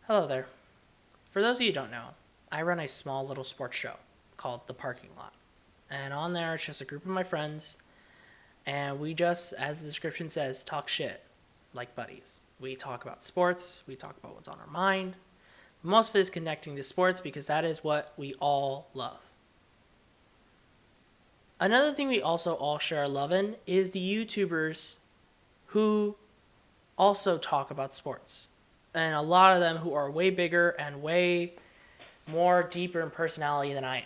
Hello there. For those of you who don't know, I run a small little sports show called The Parking Lot. And on there, it's just a group of my friends, and we just, as the description says, talk shit like buddies. We talk about sports, we talk about what's on our mind. Most of it is connecting to sports because that is what we all love. Another thing we also all share a love in is the YouTubers who also talk about sports. And a lot of them who are way bigger and way more deeper in personality than I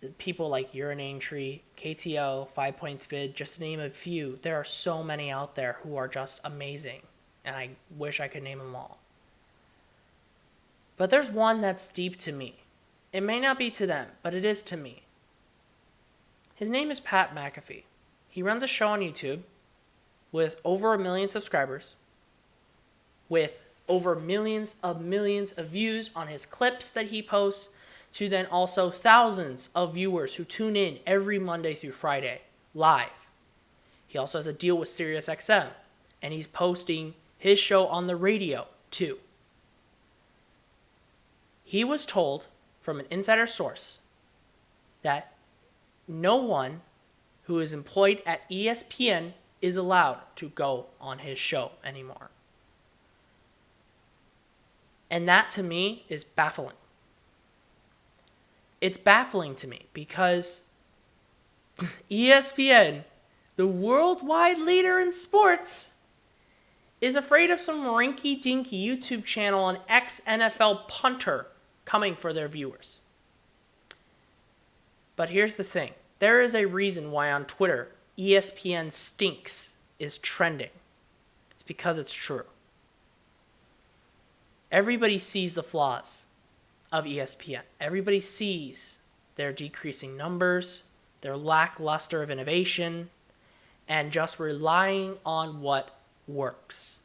am. People like Urinating Tree, KTO, 5 Points Vid, just to name a few. There are so many out there who are just amazing, and I wish I could name them all. But there's one that's deep to me. It may not be to them, but it is to me. His name is Pat McAfee. He runs a show on YouTube with over 1 million subscribers, with over millions of views on his clips that he posts, to then also thousands of viewers who tune in every Monday through Friday live. He also has a deal with SiriusXM, and he's posting his show on the radio too. He was told from an insider source that no one who is employed at ESPN is allowed to go on his show anymore. And that to me is baffling. It's baffling to me because ESPN, the worldwide leader in sports, is afraid of some rinky-dinky YouTube channel and ex-NFL punter coming for their viewers. But here's the thing. There is a reason why on Twitter, ESPN stinks is trending. It's because it's true. Everybody sees the flaws of ESPN. Everybody sees their decreasing numbers, their lackluster of innovation, and just relying on what works.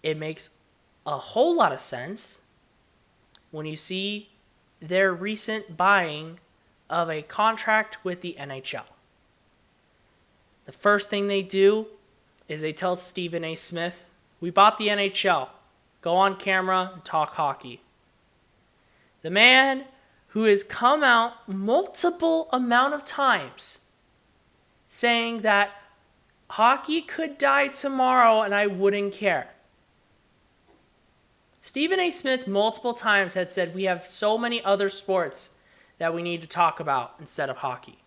It makes a whole lot of sense when you see their recent buying of a contract with the NHL. The first thing they do is they tell Stephen A. Smith, "We bought the NHL. Go on camera and talk hockey." The man who has come out multiple amount of times saying that hockey could die tomorrow and I wouldn't care. Stephen A. Smith multiple times had said we have so many other sports that we need to talk about instead of hockey.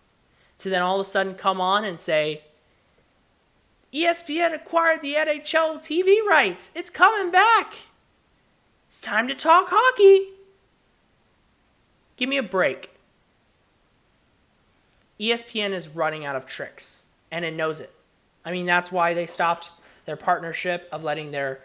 To then all of a sudden come on and say, ESPN acquired the NHL TV rights. It's coming back. It's time to talk hockey. Give me a break. ESPN is running out of tricks, and it knows it. I mean, that's why they stopped their partnership of letting their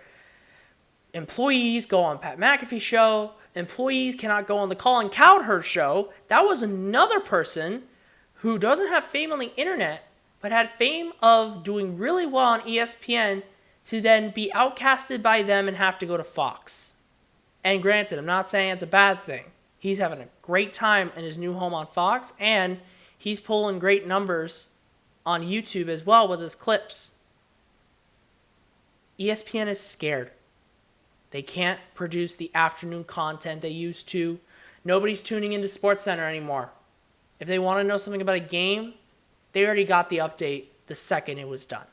employees go on Pat McAfee show. Employees cannot go on the Colin Cowherd show. That was another person who doesn't have fame on the internet, but had fame of doing really well on ESPN to then be outcasted by them and have to go to Fox. And granted, I'm not saying it's a bad thing. He's having a great time in his new home on Fox, and he's pulling great numbers on YouTube as well with his clips. ESPN is scared. They can't produce the afternoon content they used to. Nobody's tuning into SportsCenter anymore. If they want to know something about a game, they already got the update the second it was done.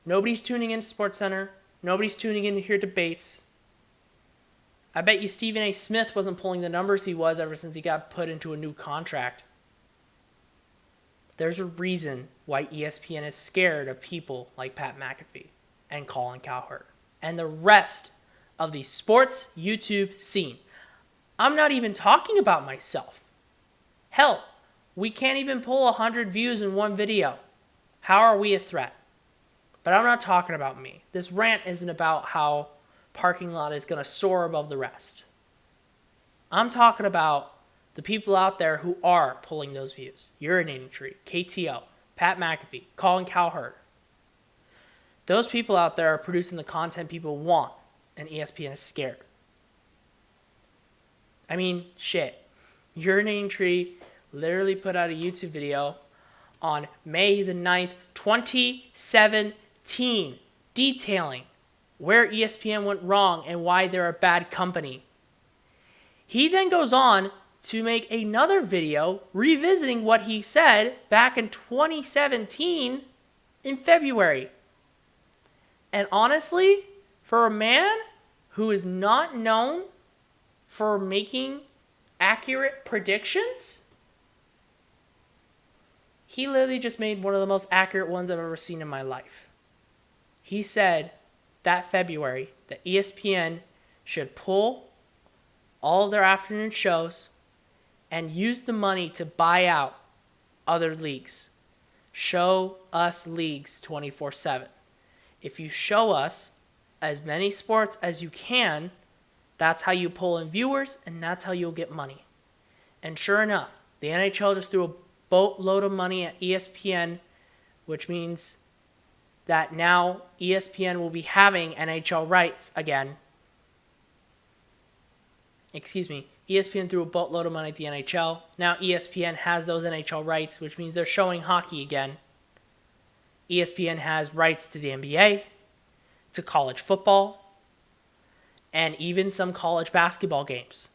Nobody's tuning into SportsCenter. Nobody's tuning in to hear debates. I bet you Stephen A. Smith wasn't pulling the numbers he was ever since he got put into a new contract. There's a reason why ESPN is scared of people like Pat McAfee and Colin Cowherd and the rest of the sports YouTube scene. I'm not even talking about myself. Hell, we can't even pull 100 views in one video. How are we a threat? But I'm not talking about me. This rant isn't about how Parking Lot is going to soar above the rest. I'm talking about the people out there who are pulling those views. Urinating Tree, KTO, Pat McAfee, Colin Cowherd. Those people out there are producing the content people want, and ESPN is scared. I mean, shit. Urinating Tree literally put out a YouTube video on May the 9th, 2017, detailing where ESPN went wrong and why they're a bad company. He then goes on to make another video revisiting what he said back in 2017 in February. And honestly, for a man who is not known for making accurate predictions, he literally just made one of the most accurate ones I've ever seen in my life. He said that February that ESPN should pull all of their afternoon shows and use the money to buy out other leagues. Show us leagues 24/7. If you show us as many sports as you can, that's how you pull in viewers and that's how you'll get money. And sure enough, the NHL just threw a boatload of money at ESPN, which means that now ESPN will be having NHL rights again. ESPN threw a boatload of money at the NHL. Now ESPN has those NHL rights, which means they're showing hockey again. ESPN has rights to the NBA, to college football, and even some college basketball games.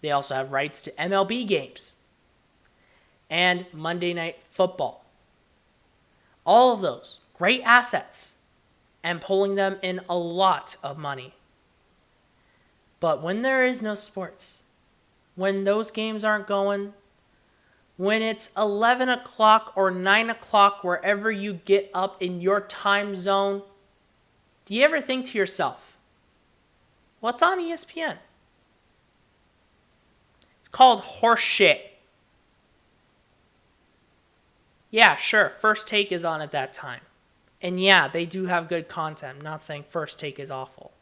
They also have rights to MLB games and Monday Night Football. All of those great assets and pulling them in a lot of money. But when there is no sports, when those games aren't going, when it's 11 o'clock or 9 o'clock, wherever you get up in your time zone, do you ever think to yourself, what's on ESPN? It's called horse shit. Yeah, sure, First Take is on at that time. And yeah, they do have good content. I'm not saying First Take is awful.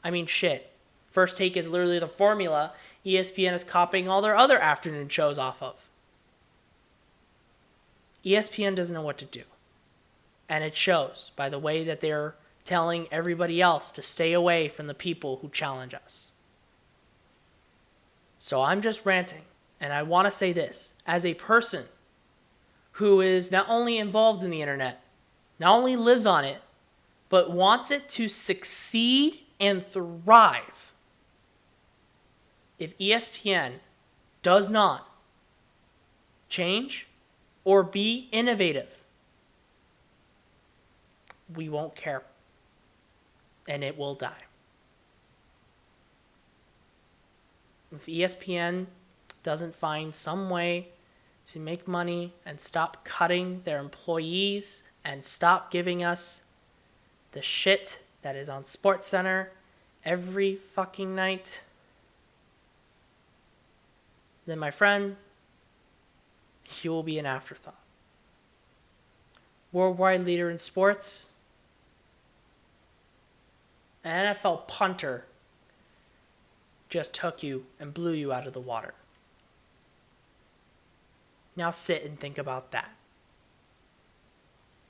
I mean, shit. First Take is literally the formula ESPN is copying all their other afternoon shows off of. ESPN doesn't know what to do. And it shows by the way that they're telling everybody else to stay away from the people who challenge us. So I'm just ranting. And I want to say this. As a person who is not only involved in the internet, not only lives on it, but wants it to succeed and thrive, if ESPN does not change or be innovative, we won't care. And it will die. If ESPN doesn't find some way to make money and stop cutting their employees and stop giving us the shit that is on SportsCenter every fucking night, then my friend, he will be an afterthought. Worldwide leader in sports, an NFL punter just took you and blew you out of the water. Now sit and think about that.